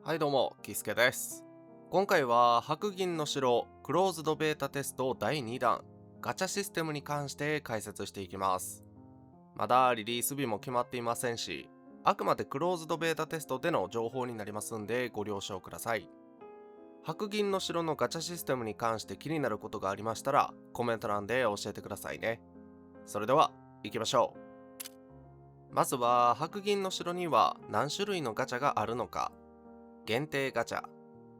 はいどうも、キスケです。今回は白銀の城クローズドベータテスト第2弾ガチャシステムに関して解説していきます。まだリリース日も決まっていませんし、あくまでクローズドベータテストでの情報になりますんでご了承ください。白銀の城のガチャシステムに関して気になることがありましたらコメント欄で教えてくださいね。それでは行きましょう。まずは白銀の城には何種類のガチャがあるのか。限定ガチャ、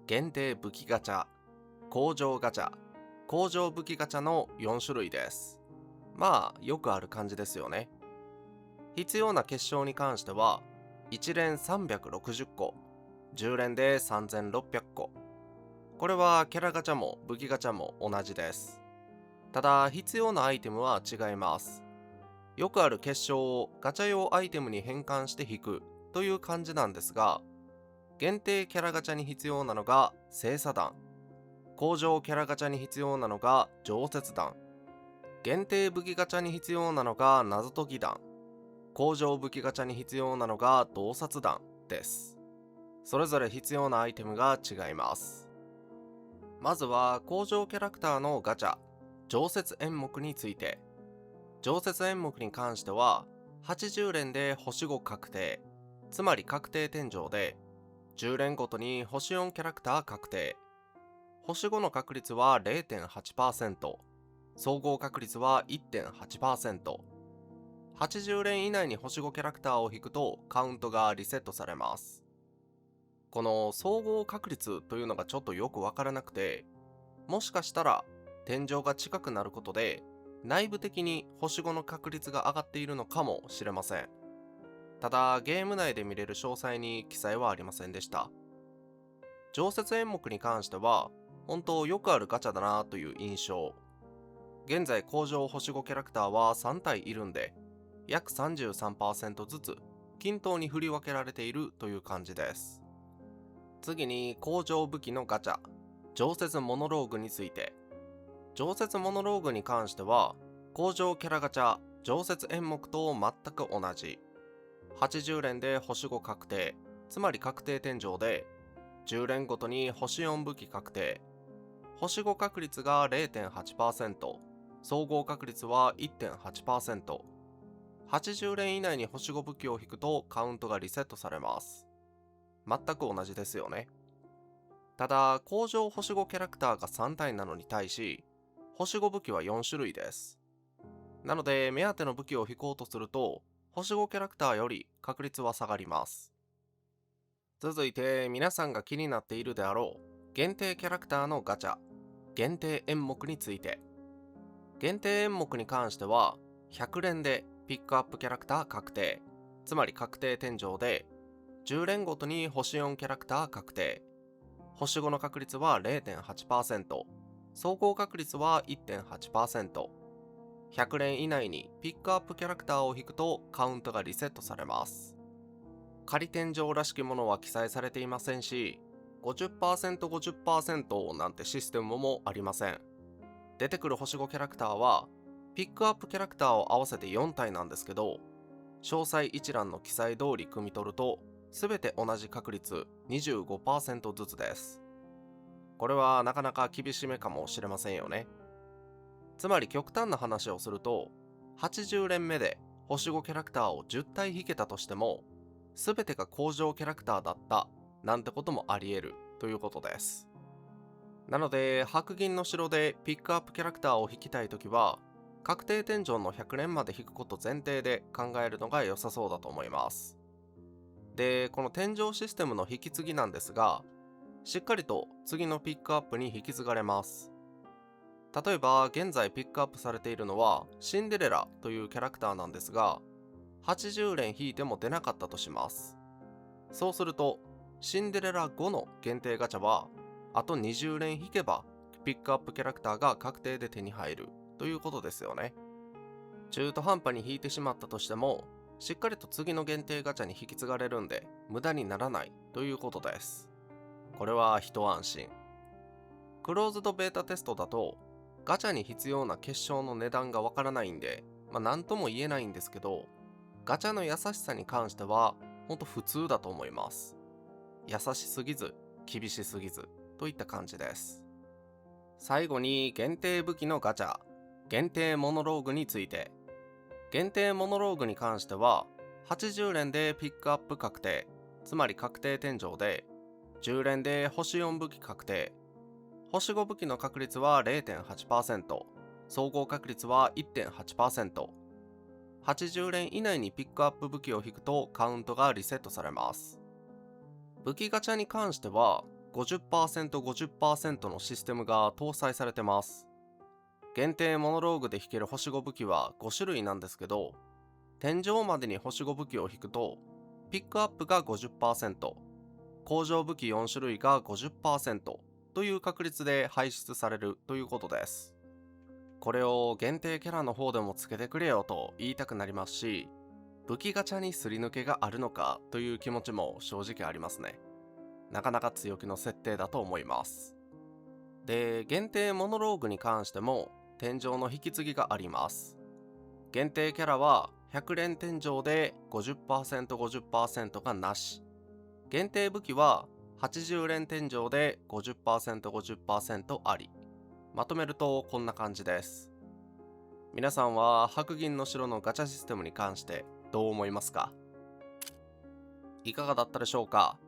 限定武器ガチャ、工場ガチャ、工場武器ガチャの4種類です。まあよくある感じですよね。必要な結晶に関しては1連360個、10連で3600個。これはキャラガチャも武器ガチャも同じです。ただ必要なアイテムは違います。よくある結晶をガチャ用アイテムに変換して引くという感じなんですが、限定キャラガチャに必要なのが精査弾、工場キャラガチャに必要なのが常設弾、限定武器ガチャに必要なのが謎解き弾、工場武器ガチャに必要なのが洞察弾です。それぞれ必要なアイテムが違います。まずは工場キャラクターのガチャ常設演目について。常設演目に関しては80連で星5確定、つまり確定天井で、10連ごとに星4キャラクター確定。星5の確率は 0.8%、総合確率は 1.8%。80連以内に星5キャラクターを引くとカウントがリセットされます。この総合確率というのがちょっとよくわからなくて、もしかしたら天井が近くなることで内部的に星5の確率が上がっているのかもしれません。ただゲーム内で見れる詳細に記載はありませんでした。常設演目に関しては本当よくあるガチャだなという印象。現在工場星5キャラクターは3体いるんで、約33%ずつ均等に振り分けられているという感じです。次に工場武器のガチャ常設モノローグについて。常設モノローグに関しては工場キャラガチャ常設演目と全く同じ。80連で星5確定、つまり確定天井で、10連ごとに星4武器確定。星5確率が 0.8%、総合確率は 1.8%。80連以内に星5武器を引くとカウントがリセットされます。全く同じですよね。ただ、工場星5キャラクターが3体なのに対し、星5武器は4種類です。なので、目当ての武器を引こうとすると、星5キャラクターより確率は下がります。続いて、皆さんが気になっているであろう、限定キャラクターのガチャ、限定演目について。限定演目に関しては、100連でピックアップキャラクター確定、つまり確定天井で、10連ごとに星4キャラクター確定。星5の確率は 0.8%、総合確率は 1.8%。100連以内にピックアップキャラクターを引くとカウントがリセットされます。仮天井らしきものは記載されていませんし、50%、50% なんてシステムもありません。出てくる星5キャラクターはピックアップキャラクターを合わせて4体なんですけど、詳細一覧の記載通り汲み取ると全て同じ確率 25% ずつです。これはなかなか厳しめかもしれませんよね。つまり極端な話をすると、80連目で星5キャラクターを10体引けたとしても、全てが工場キャラクターだったなんてこともあり得るということです。なので、白銀の城でピックアップキャラクターを引きたいときは、確定天井の100連まで引くこと前提で考えるのが良さそうだと思います。で、この天井システムの引き継ぎなんですが、しっかりと次のピックアップに引き継がれます。例えば現在ピックアップされているのはシンデレラというキャラクターなんですが、80連引いても出なかったとします。そうするとシンデレラ5の限定ガチャはあと20連引けばピックアップキャラクターが確定で手に入るということですよね。中途半端に引いてしまったとしてもしっかりと次の限定ガチャに引き継がれるんで無駄にならないということです。これは一安心。クローズドベータテストだとガチャに必要な結晶の値段がわからないんで、何とも言えないんですけど、ガチャの優しさに関してはほんと普通だと思います。優しすぎず、厳しすぎずといった感じです。最後に限定武器のガチャ、限定モノローグについて。限定モノローグに関しては、80連でピックアップ確定、つまり確定天井で、10連で星4武器確定、星5武器の確率は 0.8%、総合確率は 1.8%、80連以内にピックアップ武器を引くとカウントがリセットされます。武器ガチャに関しては 50%50% のシステムが搭載されてます。限定モノローグで引ける星5武器は5種類なんですけど、天井までに星5武器を引くとピックアップが 50%、工場武器4種類が 50% という確率で排出されるということです。これを限定キャラの方でもつけてくれよと言いたくなりますし、武器ガチャにすり抜けがあるのかという気持ちも正直ありますね。なかなか強気の設定だと思います。で、限定モノローグに関しても天井の引き継ぎがあります。限定キャラは100連天井で 50%50% がなし。限定武器は80連天井で 50%50% あり。まとめるとこんな感じです。皆さんは白銀の城のガチャシステムに関してどう思いますか？いかがだったでしょうか？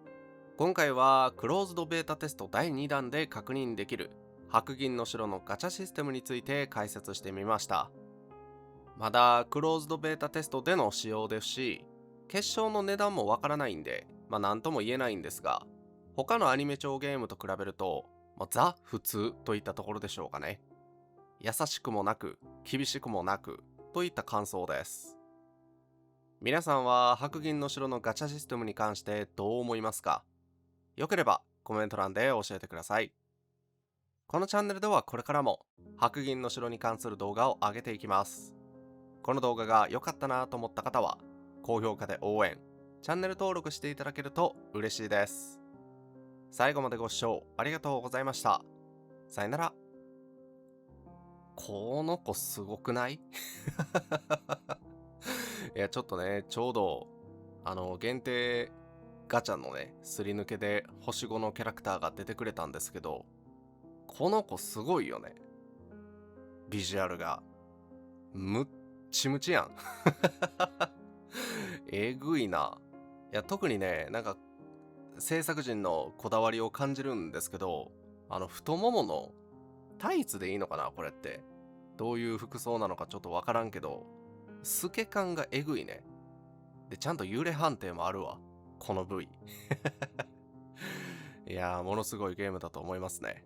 今回はクローズドベータテスト第2弾で確認できる白銀の城のガチャシステムについて解説してみました。まだクローズドベータテストでの使用ですし、決勝の値段もわからないんで、何とも言えないんですが、他のアニメ調ゲームと比べると、ザ普通といったところでしょうかね。優しくもなく、厳しくもなく、といった感想です。皆さんは白銀の城のガチャシステムに関してどう思いますか？よければコメント欄で教えてください。このチャンネルではこれからも白銀の城に関する動画を上げていきます。この動画が良かったなと思った方は、高評価で応援、チャンネル登録していただけると嬉しいです。最後までご視聴ありがとうございました。さよなら。この子すごくない？いや、ちょっとね、ちょうど、限定ガチャのね、すり抜けで星5のキャラクターが出てくれたんですけど、この子すごいよね。ビジュアルが。むっちむちやん。えぐいな。いや、特にね、制作陣のこだわりを感じるんですけど、太もものタイツでいいのかなこれって。どういう服装なのかちょっとわからんけど、透け感がえぐいね。で、ちゃんと揺れ判定もあるわ。この部位。いやー、ものすごいゲームだと思いますね。